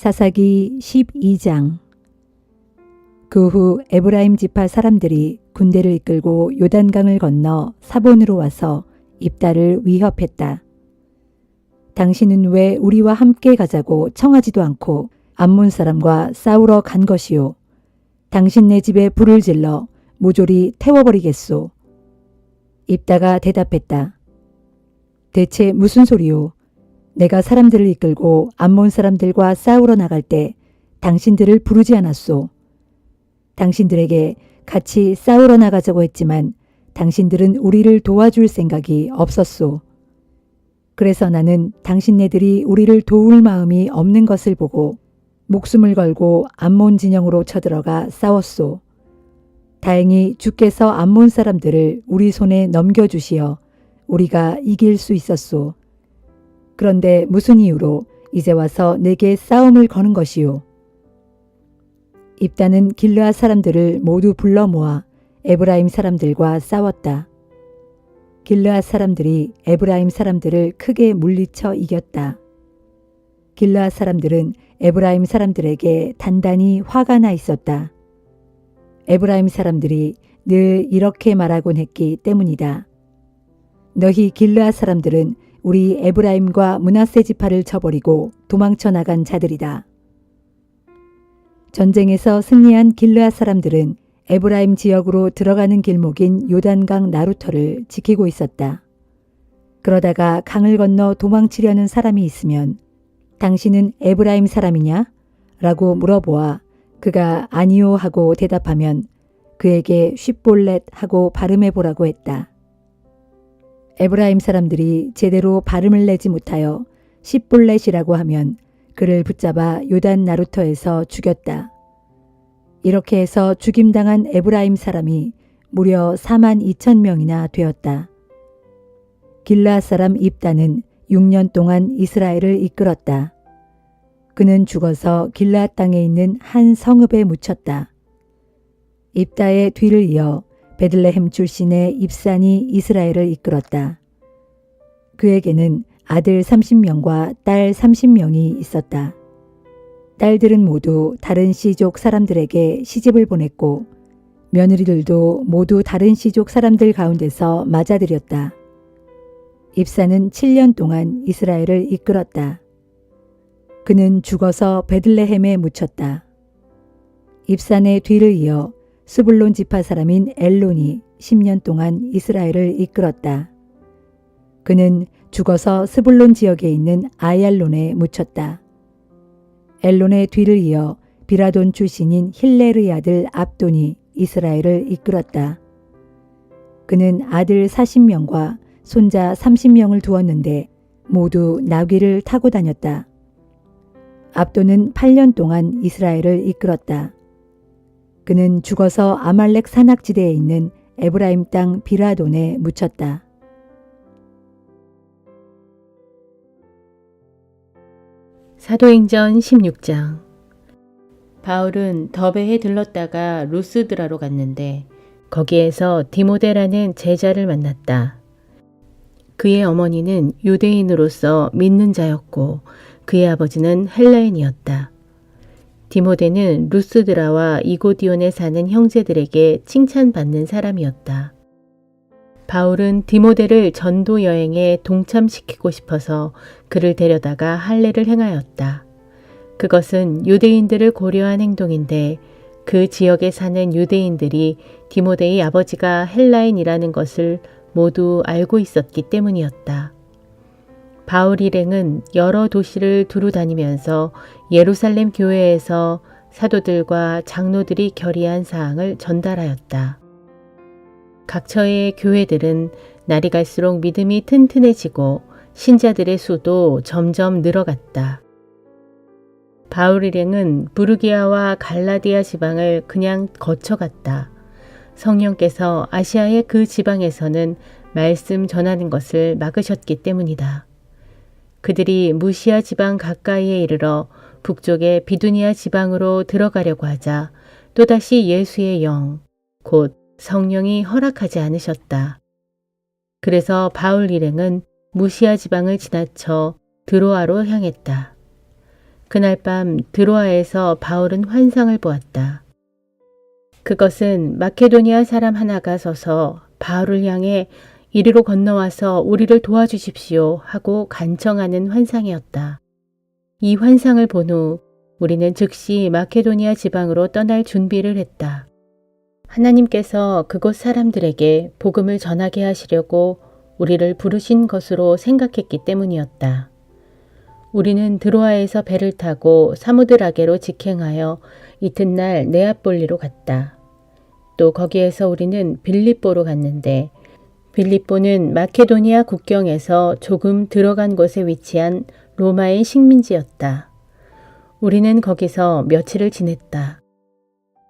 사사기 12장. 그 후 에브라임 지파 사람들이 군대를 이끌고 요단강을 건너 사본으로 와서 입다를 위협했다. 당신은 왜 우리와 함께 가자고 청하지도 않고 암몬 사람과 싸우러 간 것이요. 당신네 집에 불을 질러 모조리 태워버리겠소. 입다가 대답했다. 대체 무슨 소리요? 내가 사람들을 이끌고 암몬 사람들과 싸우러 나갈 때 당신들을 부르지 않았소. 당신들에게 같이 싸우러 나가자고 했지만 당신들은 우리를 도와줄 생각이 없었소. 그래서 나는 당신네들이 우리를 도울 마음이 없는 것을 보고 목숨을 걸고 암몬 진영으로 쳐들어가 싸웠소. 다행히 주께서 암몬 사람들을 우리 손에 넘겨주시어 우리가 이길 수 있었소. 그런데 무슨 이유로 이제 와서 내게 싸움을 거는 것이요? 입다는 길르앗 사람들을 모두 불러 모아 에브라임 사람들과 싸웠다. 길르앗 사람들이 에브라임 사람들을 크게 물리쳐 이겼다. 길르앗 사람들은 에브라임 사람들에게 단단히 화가 나 있었다. 에브라임 사람들이 늘 이렇게 말하곤 했기 때문이다. 너희 길르앗 사람들은 우리 에브라임과 므낫세 지파를 쳐버리고 도망쳐 나간 자들이다. 전쟁에서 승리한 길르앗 사람들은 에브라임 지역으로 들어가는 길목인 요단강 나루터를 지키고 있었다. 그러다가 강을 건너 도망치려는 사람이 있으면 당신은 에브라임 사람이냐? 라고 물어보아 그가 아니요 하고 대답하면 그에게 쉽볼렛 하고 발음해 보라고 했다. 에브라임 사람들이 제대로 발음을 내지 못하여 십볼렛이라고 하면 그를 붙잡아 요단 나루터에서 죽였다. 이렇게 해서 죽임당한 에브라임 사람이 무려 42,000명이나 되었다. 길르앗 사람 입다는 6년 동안 이스라엘을 이끌었다. 그는 죽어서 길르앗 땅에 있는 한 성읍에 묻혔다. 입다의 뒤를 이어 베들레헴 출신의 입산이 이스라엘을 이끌었다. 그에게는 아들 30명과 딸 30명이 있었다. 딸들은 모두 다른 시족 사람들에게 시집을 보냈고 며느리들도 모두 다른 시족 사람들 가운데서 맞아들였다. 입산은 7년 동안 이스라엘을 이끌었다. 그는 죽어서 베들레헴에 묻혔다. 입산의 뒤를 이어 스불론 지파 사람인 엘론이 10년 동안 이스라엘을 이끌었다. 그는 죽어서 스불론 지역에 있는 아얄론에 묻혔다. 엘론의 뒤를 이어 비라돈 출신인 힐레르의 아들 압돈이 이스라엘을 이끌었다. 그는 아들 40명과 손자 30명을 두었는데 모두 나귀를 타고 다녔다. 압돈은 8년 동안 이스라엘을 이끌었다. 그는 죽어서 아말렉 산악지대에 있는 에브라임 땅 비라돈에 묻혔다. 사도행전 16장. 바울은 더베에 들렀다가 루스드라로 갔는데 거기에서 디모데라는 제자를 만났다. 그의 어머니는 유대인으로서 믿는 자였고 그의 아버지는 헬라인이었다. 디모데는 루스드라와 이고디온에 사는 형제들에게 칭찬받는 사람이었다. 바울은 디모데를 전도 여행에 동참시키고 싶어서 그를 데려다가 할례를 행하였다. 그것은 유대인들을 고려한 행동인데 그 지역에 사는 유대인들이 디모데의 아버지가 헬라인이라는 것을 모두 알고 있었기 때문이었다. 바울 일행은 여러 도시를 두루 다니면서 예루살렘 교회에서 사도들과 장로들이 결의한 사항을 전달하였다. 각처의 교회들은 날이 갈수록 믿음이 튼튼해지고 신자들의 수도 점점 늘어갔다. 바울 일행은 부르기아와 갈라디아 지방을 그냥 거쳐갔다. 성령께서 아시아의 그 지방에서는 말씀 전하는 것을 막으셨기 때문이다. 그들이 무시아 지방 가까이에 이르러 북쪽의 비두니아 지방으로 들어가려고 하자 또다시 예수의 영, 곧 성령이 허락하지 않으셨다. 그래서 바울 일행은 무시아 지방을 지나쳐 드로아로 향했다. 그날 밤 드로아에서 바울은 환상을 보았다. 그것은 마케도니아 사람 하나가 서서 바울을 향해 이리로 건너와서 우리를 도와주십시오 하고 간청하는 환상이었다. 이 환상을 본 후 우리는 즉시 마케도니아 지방으로 떠날 준비를 했다. 하나님께서 그곳 사람들에게 복음을 전하게 하시려고 우리를 부르신 것으로 생각했기 때문이었다. 우리는 드로아에서 배를 타고 사무드라게로 직행하여 이튿날 네아폴리로 갔다. 또 거기에서 우리는 빌립보로 갔는데 빌립보는 마케도니아 국경에서 조금 들어간 곳에 위치한 로마의 식민지였다. 우리는 거기서 며칠을 지냈다.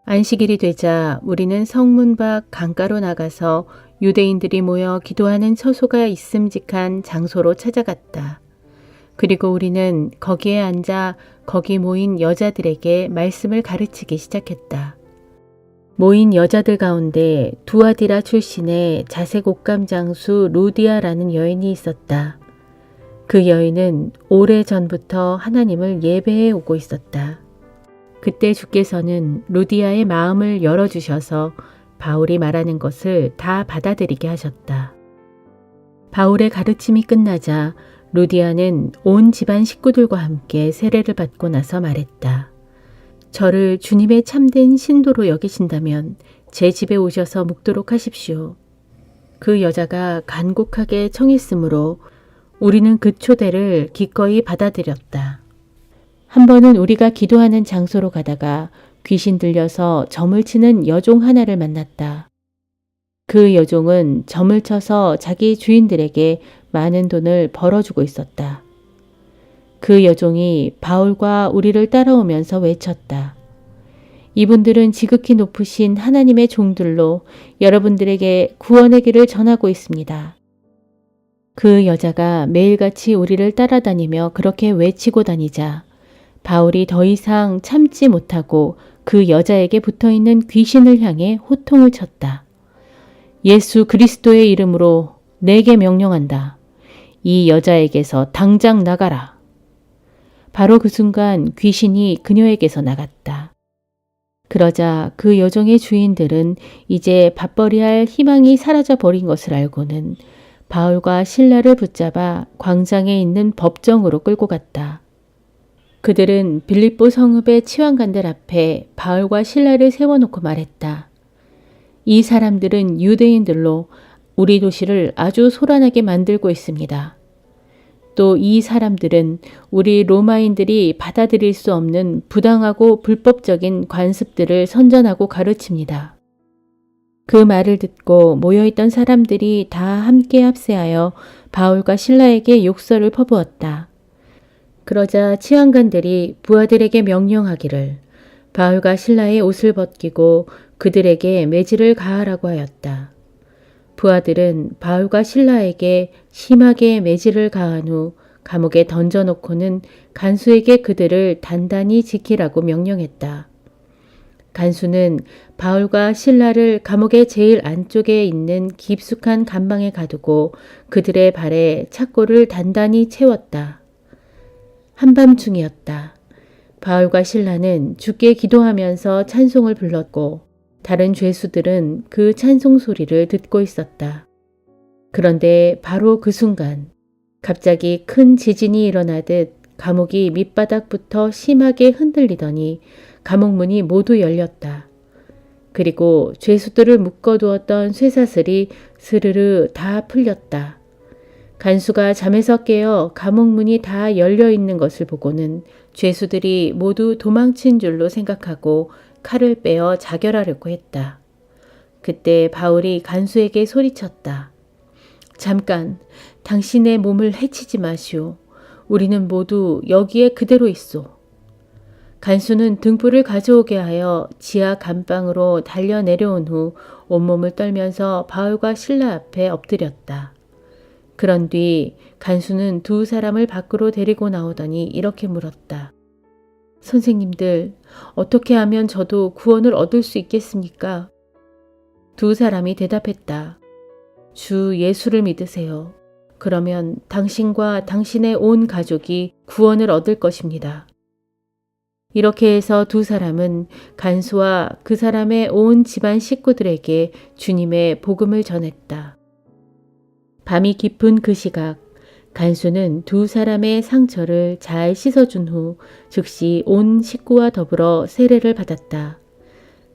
안식일이 되자 우리는 성문 밖 강가로 나가서 유대인들이 모여 기도하는 처소가 있음직한 장소로 찾아갔다. 그리고 우리는 거기에 앉아 거기 모인 여자들에게 말씀을 가르치기 시작했다. 모인 여자들 가운데 두아디라 출신의 자색 옷감 장수 루디아라는 여인이 있었다. 그 여인은 오래전부터 하나님을 예배해 오고 있었다. 그때 주께서는 루디아의 마음을 열어주셔서 바울이 말하는 것을 다 받아들이게 하셨다. 바울의 가르침이 끝나자 루디아는 온 집안 식구들과 함께 세례를 받고 나서 말했다. 저를 주님의 참된 신도로 여기신다면 제 집에 오셔서 묵도록 하십시오. 그 여자가 간곡하게 청했으므로 우리는 그 초대를 기꺼이 받아들였다. 한 번은 우리가 기도하는 장소로 가다가 귀신 들려서 점을 치는 여종 하나를 만났다. 그 여종은 점을 쳐서 자기 주인들에게 많은 돈을 벌어주고 있었다. 그 여종이 바울과 우리를 따라오면서 외쳤다. 이분들은 지극히 높으신 하나님의 종들로 여러분들에게 구원의 길을 전하고 있습니다. 그 여자가 매일같이 우리를 따라다니며 그렇게 외치고 다니자 바울이 더 이상 참지 못하고 그 여자에게 붙어있는 귀신을 향해 호통을 쳤다. 예수 그리스도의 이름으로 내게 명령한다. 이 여자에게서 당장 나가라. 바로 그 순간 귀신이 그녀에게서 나갔다. 그러자 그 여종의 주인들은 이제 밥벌이할 희망이 사라져 버린 것을 알고는 바울과 실라를 붙잡아 광장에 있는 법정으로 끌고 갔다. 그들은 빌립보 성읍의 치왕관들 앞에 바울과 실라를 세워놓고 말했다. 이 사람들은 유대인들로 우리 도시를 아주 소란하게 만들고 있습니다. 또 이 사람들은 우리 로마인들이 받아들일 수 없는 부당하고 불법적인 관습들을 선전하고 가르칩니다. 그 말을 듣고 모여있던 사람들이 다 함께 합세하여 바울과 실라에게 욕설을 퍼부었다. 그러자 치안관들이 부하들에게 명령하기를 바울과 신라의 옷을 벗기고 그들에게 매질을 가하라고 하였다. 부하들은 바울과 신라에게 심하게 매질을 가한 후 감옥에 던져놓고는 간수에게 그들을 단단히 지키라고 명령했다. 간수는 바울과 신라를 감옥의 제일 안쪽에 있는 깊숙한 감방에 가두고 그들의 발에 착고를 단단히 채웠다. 한밤중이었다. 바울과 신라는 주께 기도하면서 찬송을 불렀고 다른 죄수들은 그 찬송 소리를 듣고 있었다. 그런데 바로 그 순간 갑자기 큰 지진이 일어나듯 감옥이 밑바닥부터 심하게 흔들리더니 감옥 문이 모두 열렸다. 그리고 죄수들을 묶어두었던 쇠사슬이 스르르 다 풀렸다. 간수가 잠에서 깨어 감옥 문이 다 열려 있는 것을 보고는 죄수들이 모두 도망친 줄로 생각하고 칼을 빼어 자결하려고 했다. 그때 바울이 간수에게 소리쳤다. 잠깐, 당신의 몸을 해치지 마시오. 우리는 모두 여기에 그대로 있소. 간수는 등불을 가져오게 하여 지하 감방으로 달려 내려온 후 온몸을 떨면서 바울과 신라 앞에 엎드렸다. 그런 뒤 간수는 두 사람을 밖으로 데리고 나오더니 이렇게 물었다. 선생님들, 어떻게 하면 저도 구원을 얻을 수 있겠습니까? 두 사람이 대답했다. 주 예수를 믿으세요. 그러면 당신과 당신의 온 가족이 구원을 얻을 것입니다. 이렇게 해서 두 사람은 간수와 그 사람의 온 집안 식구들에게 주님의 복음을 전했다. 밤이 깊은 그 시각, 간수는 두 사람의 상처를 잘 씻어준 후 즉시 온 식구와 더불어 세례를 받았다.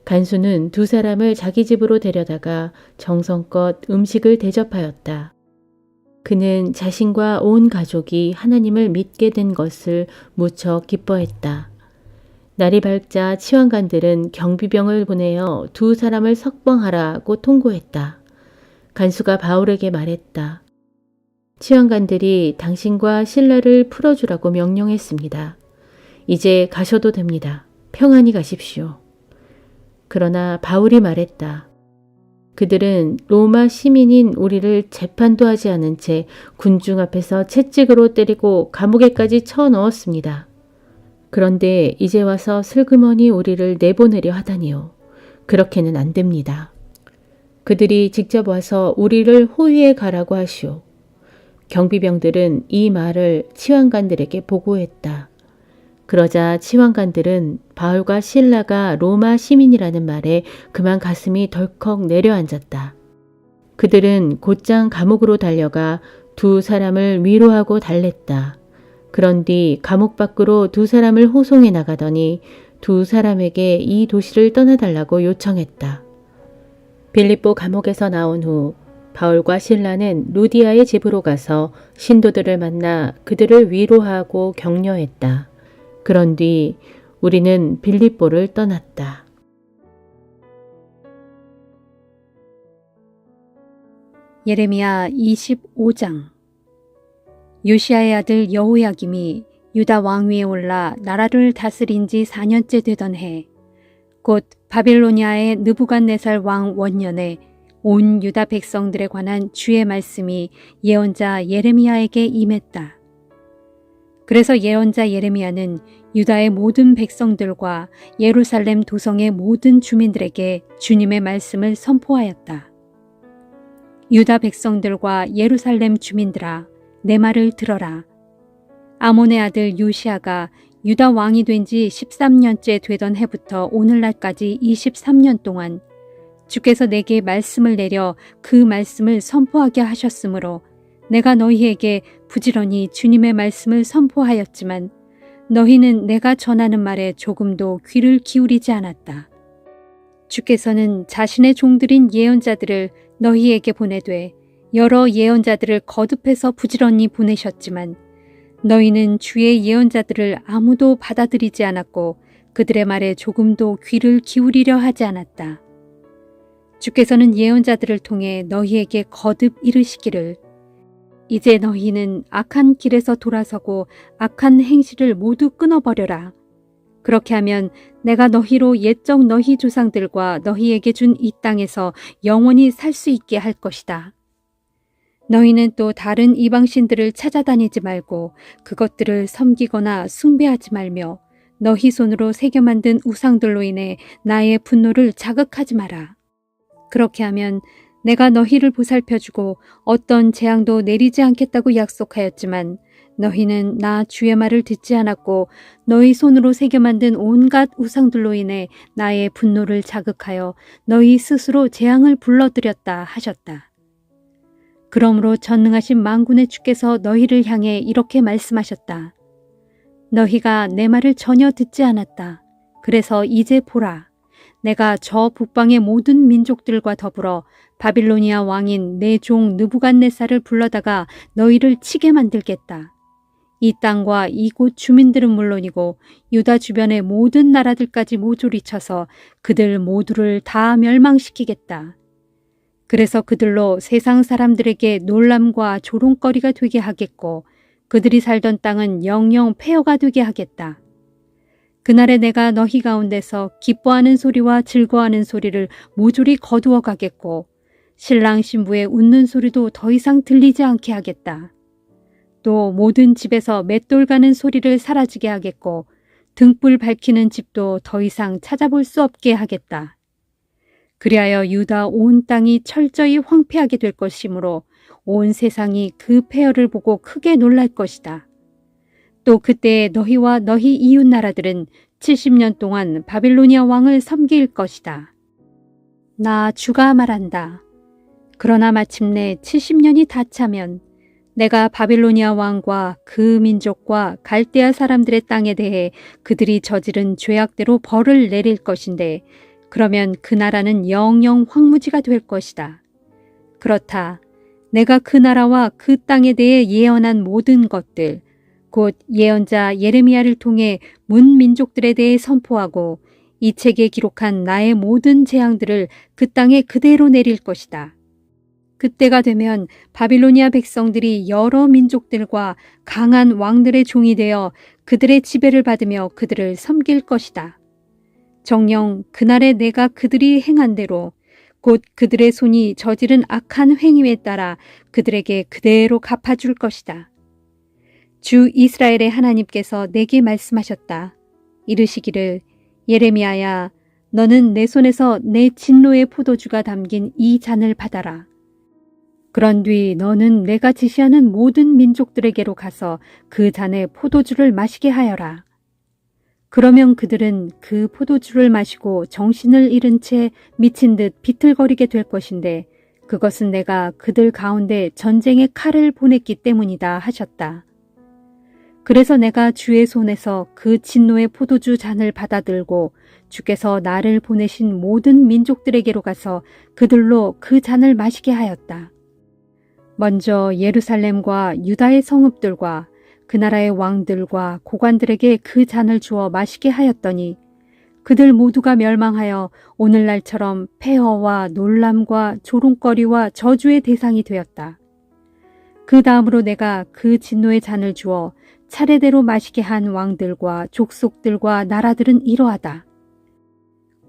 간수는 두 사람을 자기 집으로 데려다가 정성껏 음식을 대접하였다. 그는 자신과 온 가족이 하나님을 믿게 된 것을 무척 기뻐했다. 날이 밝자 치환관들은 경비병을 보내어 두 사람을 석방하라고 통고했다. 간수가 바울에게 말했다. 치환관들이 당신과 신라를 풀어주라고 명령했습니다. 이제 가셔도 됩니다. 평안히 가십시오. 그러나 바울이 말했다. 그들은 로마 시민인 우리를 재판도 하지 않은 채 군중 앞에서 채찍으로 때리고 감옥에까지 쳐넣었습니다. 그런데 이제 와서 슬그머니 우리를 내보내려 하다니요. 그렇게는 안 됩니다. 그들이 직접 와서 우리를 호위에 가라고 하시오. 경비병들은 이 말을 치환관들에게 보고했다. 그러자 치환관들은 바울과 실라가 로마 시민이라는 말에 그만 가슴이 덜컥 내려앉았다. 그들은 곧장 감옥으로 달려가 두 사람을 위로하고 달랬다. 그런 뒤 감옥 밖으로 두 사람을 호송해 나가더니 두 사람에게 이 도시를 떠나달라고 요청했다. 빌립보 감옥에서 나온 후 바울과 실라는 루디아의 집으로 가서 신도들을 만나 그들을 위로하고 격려했다. 그런 뒤 우리는 빌립보를 떠났다. 예레미야 25장. 요시야의 아들 여호야김이 유다 왕위에 올라 나라를 다스린 지 4년째 되던 해, 곧 바빌로니아의 느부갓네살 왕 원년에 온 유다 백성들에 관한 주의 말씀이 예언자 예레미야에게 임했다. 그래서 예언자 예레미야는 유다의 모든 백성들과 예루살렘 도성의 모든 주민들에게 주님의 말씀을 선포하였다. 유다 백성들과 예루살렘 주민들아, 내 말을 들어라. 아몬의 아들 요시아가 유다 왕이 된 지 13년째 되던 해부터 오늘날까지 23년 동안 주께서 내게 말씀을 내려 그 말씀을 선포하게 하셨으므로 내가 너희에게 부지런히 주님의 말씀을 선포하였지만 너희는 내가 전하는 말에 조금도 귀를 기울이지 않았다. 주께서는 자신의 종들인 예언자들을 너희에게 보내되 여러 예언자들을 거듭해서 부지런히 보내셨지만 너희는 주의 예언자들을 아무도 받아들이지 않았고 그들의 말에 조금도 귀를 기울이려 하지 않았다. 주께서는 예언자들을 통해 너희에게 거듭 이르시기를 이제 너희는 악한 길에서 돌아서고 악한 행실을 모두 끊어버려라. 그렇게 하면 내가 너희로 옛적 너희 조상들과 너희에게 준 이 땅에서 영원히 살 수 있게 할 것이다. 너희는 또 다른 이방신들을 찾아다니지 말고 그것들을 섬기거나 숭배하지 말며 너희 손으로 새겨 만든 우상들로 인해 나의 분노를 자극하지 마라. 그렇게 하면 내가 너희를 보살펴주고 어떤 재앙도 내리지 않겠다고 약속하였지만 너희는 나 주의 말을 듣지 않았고 너희 손으로 새겨 만든 온갖 우상들로 인해 나의 분노를 자극하여 너희 스스로 재앙을 불러들였다 하셨다. 그러므로 전능하신 만군의 주께서 너희를 향해 이렇게 말씀하셨다. 너희가 내 말을 전혀 듣지 않았다. 그래서 이제 보라. 내가 저 북방의 모든 민족들과 더불어 바빌로니아 왕인 내 종 느부갓네살을 불러다가 너희를 치게 만들겠다. 이 땅과 이곳 주민들은 물론이고 유다 주변의 모든 나라들까지 모조리 쳐서 그들 모두를 다 멸망시키겠다. 그래서 그들로 세상 사람들에게 놀람과 조롱거리가 되게 하겠고 그들이 살던 땅은 영영 폐허가 되게 하겠다. 그날에 내가 너희 가운데서 기뻐하는 소리와 즐거워하는 소리를 모조리 거두어 가겠고 신랑 신부의 웃는 소리도 더 이상 들리지 않게 하겠다. 또 모든 집에서 맷돌 가는 소리를 사라지게 하겠고 등불 밝히는 집도 더 이상 찾아볼 수 없게 하겠다. 그리하여 유다 온 땅이 철저히 황폐하게 될 것이므로 온 세상이 그 폐허를 보고 크게 놀랄 것이다. 또 그때 너희와 너희 이웃 나라들은 70년 동안 바빌로니아 왕을 섬길 것이다. 나 주가 말한다. 그러나 마침내 70년이 다 차면 내가 바빌로니아 왕과 그 민족과 갈대아 사람들의 땅에 대해 그들이 저지른 죄악대로 벌을 내릴 것인데 그러면 그 나라는 영영 황무지가 될 것이다. 그렇다. 내가 그 나라와 그 땅에 대해 예언한 모든 것들, 곧 예언자 예레미야를 통해 문 민족들에 대해 선포하고 이 책에 기록한 나의 모든 재앙들을 그 땅에 그대로 내릴 것이다. 그때가 되면 바빌로니아 백성들이 여러 민족들과 강한 왕들의 종이 되어 그들의 지배를 받으며 그들을 섬길 것이다. 정녕 그날에 내가 그들이 행한 대로 곧 그들의 손이 저지른 악한 행위에 따라 그들에게 그대로 갚아줄 것이다. 주 이스라엘의 하나님께서 내게 말씀하셨다. 이르시기를 예레미야야, 너는 내 손에서 내 진노의 포도주가 담긴 이 잔을 받아라. 그런 뒤 너는 내가 지시하는 모든 민족들에게로 가서 그 잔에 포도주를 마시게 하여라. 그러면 그들은 그 포도주를 마시고 정신을 잃은 채 미친 듯 비틀거리게 될 것인데 그것은 내가 그들 가운데 전쟁의 칼을 보냈기 때문이다 하셨다. 그래서 내가 주의 손에서 그 진노의 포도주 잔을 받아들고 주께서 나를 보내신 모든 민족들에게로 가서 그들로 그 잔을 마시게 하였다. 먼저 예루살렘과 유다의 성읍들과 그 나라의 왕들과 고관들에게 그 잔을 주어 마시게 하였더니 그들 모두가 멸망하여 오늘날처럼 폐허와 놀람과 조롱거리와 저주의 대상이 되었다. 그 다음으로 내가 그 진노의 잔을 주어 차례대로 마시게 한 왕들과 족속들과 나라들은 이러하다.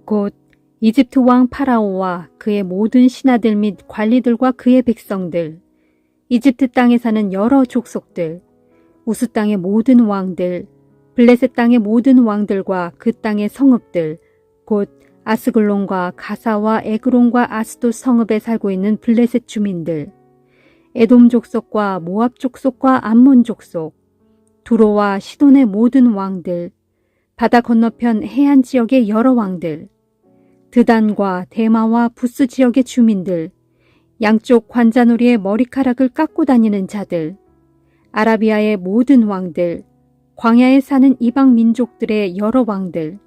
곧 이집트 왕 파라오와 그의 모든 신하들 및 관리들과 그의 백성들, 이집트 땅에 사는 여러 족속들, 우스 땅의 모든 왕들, 블레셋 땅의 모든 왕들과 그 땅의 성읍들, 곧 아스글론과 가사와 에그론과 아스돗 성읍에 살고 있는 블레셋 주민들, 에돔 족속과 모압 족속과 암몬 족속, 두로와 시돈의 모든 왕들, 바다 건너편 해안 지역의 여러 왕들, 드단과 대마와 부스 지역의 주민들, 양쪽 관자놀이의 머리카락을 깎고 다니는 자들, 아라비아의 모든 왕들, 광야에 사는 이방 민족들의 여러 왕들,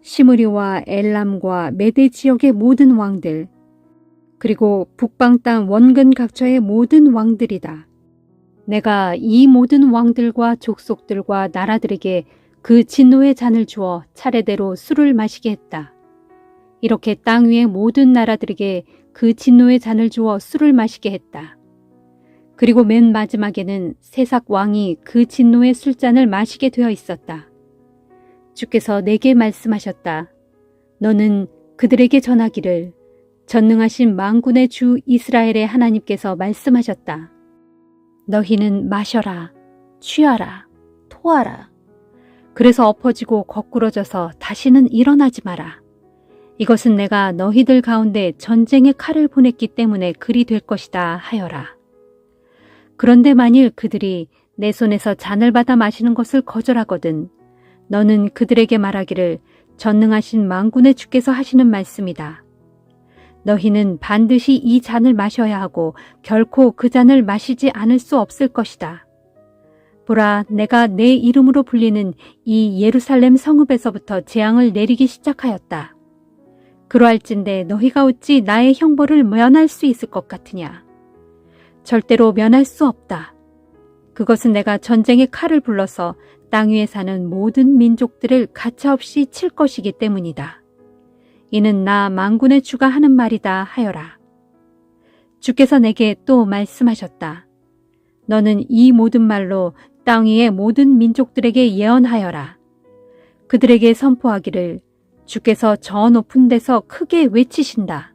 시므리와 엘람과 메데 지역의 모든 왕들, 그리고 북방 땅 원근 각처의 모든 왕들이다. 내가 이 모든 왕들과 족속들과 나라들에게 그 진노의 잔을 주어 차례대로 술을 마시게 했다. 이렇게 땅 위의 모든 나라들에게 그 진노의 잔을 주어 술을 마시게 했다. 그리고 맨 마지막에는 세삭 왕이 그 진노의 술잔을 마시게 되어 있었다. 주께서 내게 말씀하셨다. 너는 그들에게 전하기를 전능하신 만군의 주 이스라엘의 하나님께서 말씀하셨다. 너희는 마셔라, 취하라, 토하라. 그래서 엎어지고 거꾸러져서 다시는 일어나지 마라. 이것은 내가 너희들 가운데 전쟁의 칼을 보냈기 때문에 그리 될 것이다 하여라. 그런데 만일 그들이 내 손에서 잔을 받아 마시는 것을 거절하거든 너는 그들에게 말하기를 전능하신 만군의 주께서 하시는 말씀이다. 너희는 반드시 이 잔을 마셔야 하고 결코 그 잔을 마시지 않을 수 없을 것이다. 보라, 내가 내 이름으로 불리는 이 예루살렘 성읍에서부터 재앙을 내리기 시작하였다. 그러할진대 너희가 어찌 나의 형벌을 면할 수 있을 것 같으냐. 절대로 면할 수 없다. 그것은 내가 전쟁의 칼을 불러서 땅 위에 사는 모든 민족들을 가차없이 칠 것이기 때문이다. 이는 나 만군의 주가 하는 말이다 하여라. 주께서 내게 또 말씀하셨다. 너는 이 모든 말로 땅 위의 모든 민족들에게 예언하여라. 그들에게 선포하기를 주께서 저 높은 데서 크게 외치신다.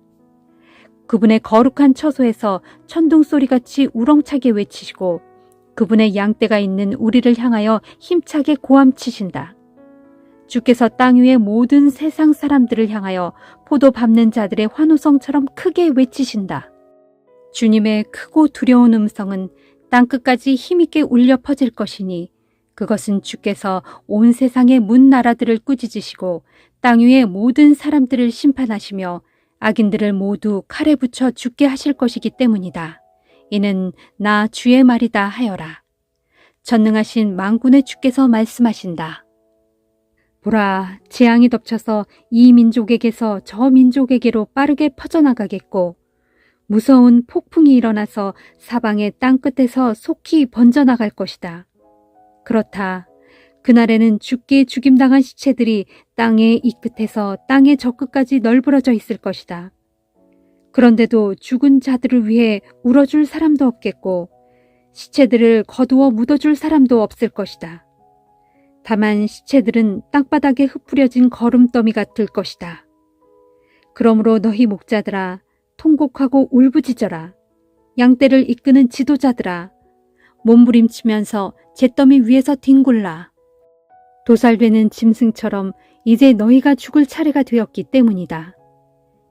그분의 거룩한 처소에서 천둥소리같이 우렁차게 외치시고 그분의 양떼가 있는 우리를 향하여 힘차게 고함치신다. 주께서 땅 위의 모든 세상 사람들을 향하여 포도 밟는 자들의 환호성처럼 크게 외치신다. 주님의 크고 두려운 음성은 땅끝까지 힘있게 울려 퍼질 것이니 그것은 주께서 온 세상의 문 나라들을 꾸짖으시고 땅 위의 모든 사람들을 심판하시며 악인들을 모두 칼에 붙여 죽게 하실 것이기 때문이다. 이는 나 주의 말이다 하여라. 전능하신 만군의 주께서 말씀하신다. 보라, 재앙이 덮쳐서 이 민족에게서 저 민족에게로 빠르게 퍼져나가겠고 무서운 폭풍이 일어나서 사방의 땅끝에서 속히 번져나갈 것이다. 그렇다. 그날에는 죽게 죽임당한 시체들이 땅의 이 끝에서 땅의 저 끝까지 널브러져 있을 것이다. 그런데도 죽은 자들을 위해 울어줄 사람도 없겠고 시체들을 거두어 묻어줄 사람도 없을 것이다. 다만 시체들은 땅바닥에 흩뿌려진 거름더미가 될 것이다. 그러므로 너희 목자들아, 통곡하고 울부짖어라. 양떼를 이끄는 지도자들아, 몸부림치면서 잿더미 위에서 뒹굴라. 도살되는 짐승처럼 이제 너희가 죽을 차례가 되었기 때문이다.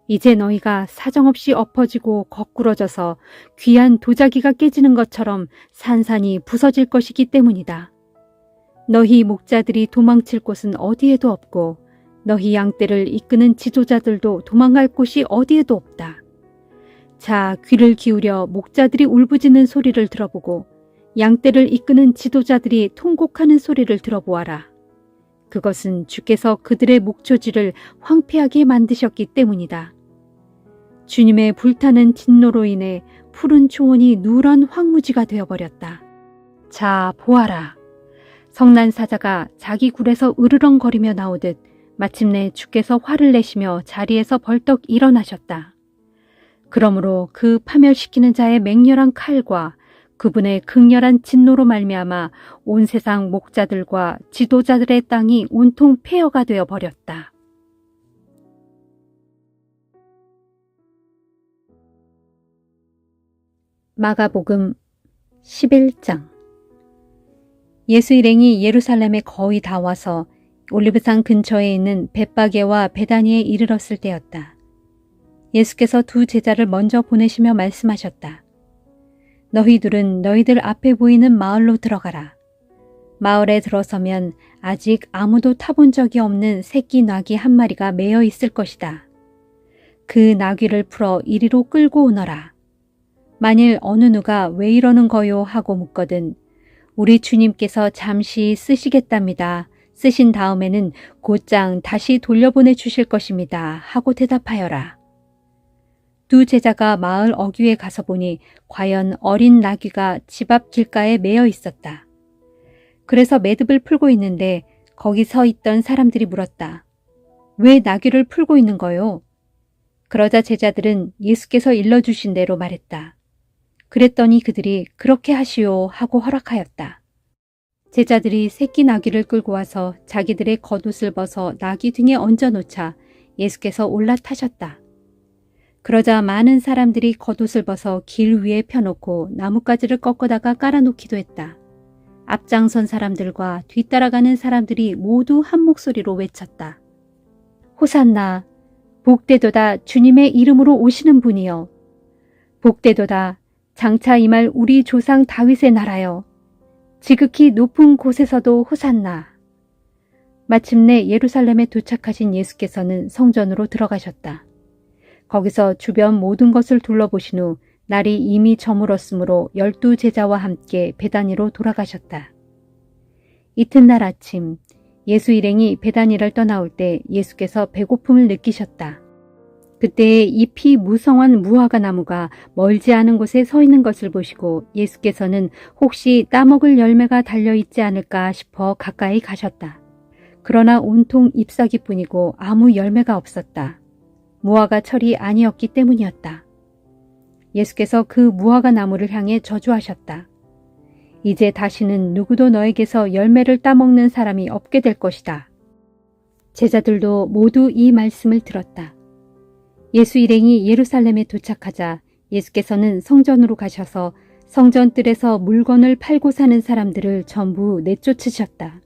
이제 너희가 사정없이 엎어지고 거꾸러져서 귀한 도자기가 깨지는 것처럼 산산이 부서질 것이기 때문이다. 너희 목자들이 도망칠 곳은 어디에도 없고 너희 양떼를 이끄는 지도자들도 도망갈 곳이 어디에도 없다. 자, 귀를 기울여 목자들이 울부짖는 소리를 들어보고 양떼를 이끄는 지도자들이 통곡하는 소리를 들어보아라. 그것은 주께서 그들의 목초지를 황폐하게 만드셨기 때문이다. 주님의 불타는 진노로 인해 푸른 초원이 누런 황무지가 되어버렸다. 자, 보아라. 성난 사자가 자기 굴에서 으르렁거리며 나오듯 마침내 주께서 화를 내시며 자리에서 벌떡 일어나셨다. 그러므로 그 파멸시키는 자의 맹렬한 칼과 그분의 극렬한 진노로 말미암아 온 세상 목자들과 지도자들의 땅이 온통 폐허가 되어 버렸다. 마가복음 11장. 예수 일행이 예루살렘에 거의 다 와서 올리브산 근처에 있는 벳바게와 베다니에 이르렀을 때였다. 예수께서 두 제자를 먼저 보내시며 말씀하셨다. 너희들은 너희들 앞에 보이는 마을로 들어가라. 마을에 들어서면 아직 아무도 타본 적이 없는 새끼 나귀 한 마리가 매여 있을 것이다. 그 나귀를 풀어 이리로 끌고 오너라. 만일 어느 누가 왜 이러는 거요 하고 묻거든 우리 주님께서 잠시 쓰시겠답니다. 쓰신 다음에는 곧장 다시 돌려보내 주실 것입니다. 하고 대답하여라. 두 제자가 마을 어귀에 가서 보니 과연 어린 나귀가 집 앞 길가에 매여 있었다. 그래서 매듭을 풀고 있는데 거기 서 있던 사람들이 물었다. 왜 나귀를 풀고 있는 거요? 그러자 제자들은 예수께서 일러주신 대로 말했다. 그랬더니 그들이 그렇게 하시오 하고 허락하였다. 제자들이 새끼 나귀를 끌고 와서 자기들의 겉옷을 벗어 나귀 등에 얹어놓자 예수께서 올라타셨다. 그러자 많은 사람들이 겉옷을 벗어 길 위에 펴놓고 나뭇가지를 꺾어다가 깔아놓기도 했다. 앞장선 사람들과 뒤따라가는 사람들이 모두 한 목소리로 외쳤다. 호산나, 복되도다 주님의 이름으로 오시는 분이여. 복되도다 장차 임할 우리 조상 다윗의 나라여. 지극히 높은 곳에서도 호산나. 마침내 예루살렘에 도착하신 예수께서는 성전으로 들어가셨다. 거기서 주변 모든 것을 둘러보신 후 날이 이미 저물었으므로 12 제자와 함께 베다니로 돌아가셨다. 이튿날 아침 예수 일행이 베다니를 떠나올 때 예수께서 배고픔을 느끼셨다. 그때에 잎이 무성한 무화과 나무가 멀지 않은 곳에 서 있는 것을 보시고 예수께서는 혹시 따먹을 열매가 달려있지 않을까 싶어 가까이 가셨다. 그러나 온통 잎사귀뿐이고 아무 열매가 없었다. 무화과 철이 아니었기 때문이었다. 예수께서 그 무화과 나무를 향해 저주하셨다. 이제 다시는 누구도 너에게서 열매를 따먹는 사람이 없게 될 것이다. 제자들도 모두 이 말씀을 들었다. 예수 일행이 예루살렘에 도착하자 예수께서는 성전으로 가셔서 성전뜰에서 물건을 팔고 사는 사람들을 전부 내쫓으셨다.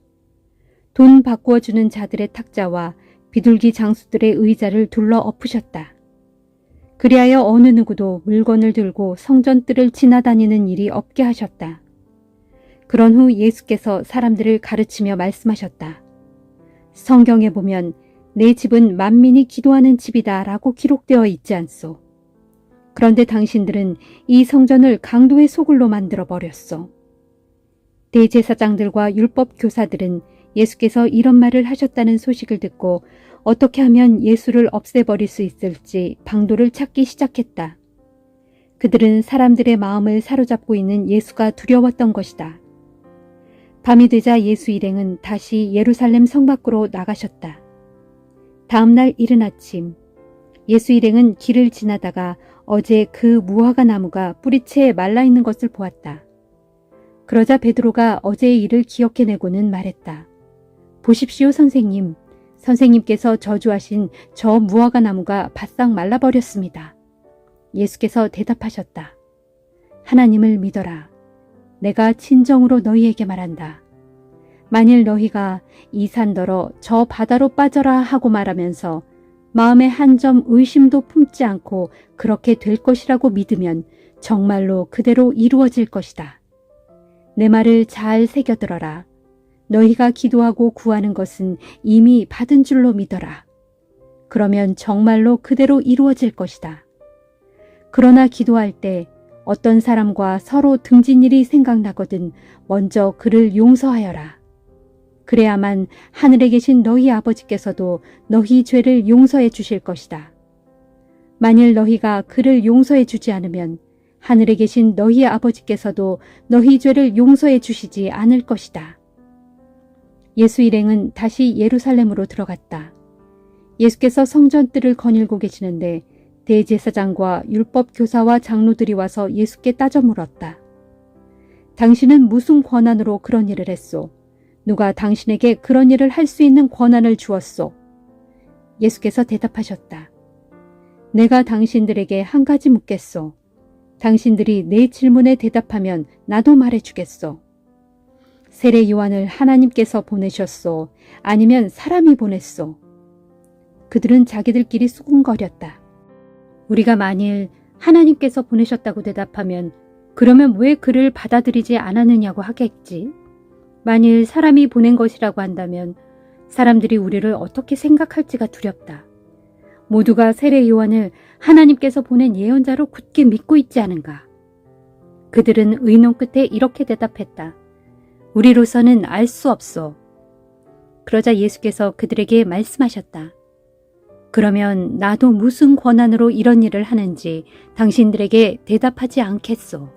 돈 바꾸어 주는 자들의 탁자와 비둘기 장수들의 의자를 둘러 엎으셨다. 그리하여 어느 누구도 물건을 들고 성전뜰을 지나다니는 일이 없게 하셨다. 그런 후 예수께서 사람들을 가르치며 말씀하셨다. 성경에 보면 내 집은 만민이 기도하는 집이다 라고 기록되어 있지 않소. 그런데 당신들은 이 성전을 강도의 소굴로 만들어 버렸소. 대제사장들과 율법 교사들은 예수께서 이런 말을 하셨다는 소식을 듣고 어떻게 하면 예수를 없애버릴 수 있을지 방도를 찾기 시작했다. 그들은 사람들의 마음을 사로잡고 있는 예수가 두려웠던 것이다. 밤이 되자 예수 일행은 다시 예루살렘 성 밖으로 나가셨다. 다음 날 이른 아침, 예수 일행은 길을 지나다가 어제 그 무화과 나무가 뿌리채 말라있는 것을 보았다. 그러자 베드로가 어제의 일을 기억해내고는 말했다. 보십시오, 선생님. 선생님께서 저주하신 저 무화과 나무가 바싹 말라버렸습니다. 예수께서 대답하셨다. 하나님을 믿어라. 내가 진정으로 너희에게 말한다. 만일 너희가 이 산더러 저 바다로 빠져라 하고 말하면서 마음에 한 점 의심도 품지 않고 그렇게 될 것이라고 믿으면 정말로 그대로 이루어질 것이다. 내 말을 잘 새겨들어라. 너희가 기도하고 구하는 것은 이미 받은 줄로 믿어라. 그러면 정말로 그대로 이루어질 것이다. 그러나 기도할 때 어떤 사람과 서로 등진 일이 생각나거든 먼저 그를 용서하여라. 그래야만 하늘에 계신 너희 아버지께서도 너희 죄를 용서해 주실 것이다. 만일 너희가 그를 용서해 주지 않으면 하늘에 계신 너희 아버지께서도 너희 죄를 용서해 주시지 않을 것이다. 예수 일행은 다시 예루살렘으로 들어갔다. 예수께서 성전뜰을 거닐고 계시는데 대제사장과 율법 교사와 장로들이 와서 예수께 따져 물었다. 당신은 무슨 권한으로 그런 일을 했소? 누가 당신에게 그런 일을 할 수 있는 권한을 주었소? 예수께서 대답하셨다. 내가 당신들에게 한 가지 묻겠소. 당신들이 내 질문에 대답하면 나도 말해주겠소. 세례 요한을 하나님께서 보내셨소? 아니면 사람이 보냈소? 그들은 자기들끼리 수군거렸다. 우리가 만일 하나님께서 보내셨다고 대답하면 그러면 왜 그를 받아들이지 않았느냐고 하겠지. 만일 사람이 보낸 것이라고 한다면 사람들이 우리를 어떻게 생각할지가 두렵다. 모두가 세례 요한을 하나님께서 보낸 예언자로 굳게 믿고 있지 않은가. 그들은 의논 끝에 이렇게 대답했다. 우리로서는 알 수 없소. 그러자 예수께서 그들에게 말씀하셨다. 그러면 나도 무슨 권한으로 이런 일을 하는지 당신들에게 대답하지 않겠소.